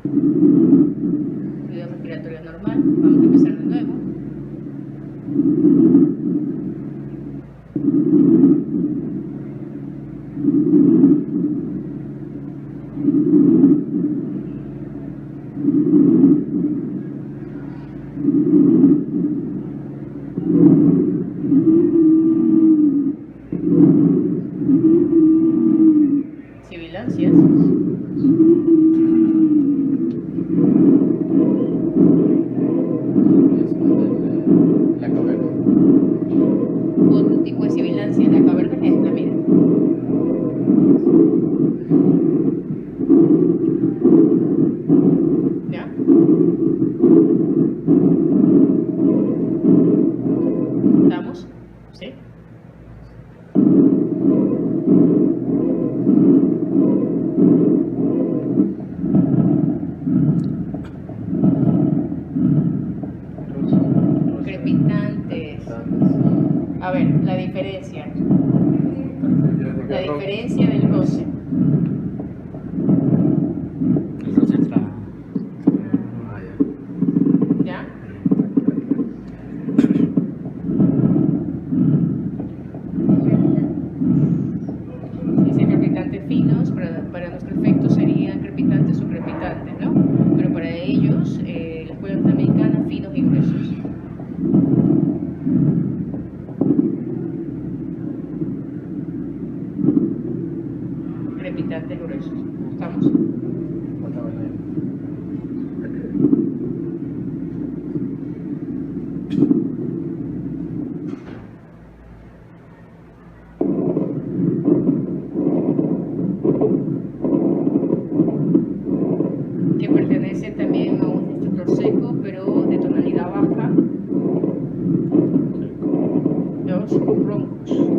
Ruido respiratorio normal. Vamos a empezar de nuevo. Sibilancias. La caverna. Otro tipo de sibilancia. La caverna es esta, mira. ¿Ya? ¿Estamos? ¿Sí? Crepitantes. A ver, la diferencia. La diferencia del roce. El roce entra. ¿Ya? Dice crepitantes finos, para nuestro efecto serían crepitantes o crepitantes, ¿no? Pero para ellos, la escuela norteamericana, finos y gruesos. Crepitantes gruesos. ¿Estamos? Que pertenece también a un instructor seco, pero de tonalidad baja. Dos, roncos.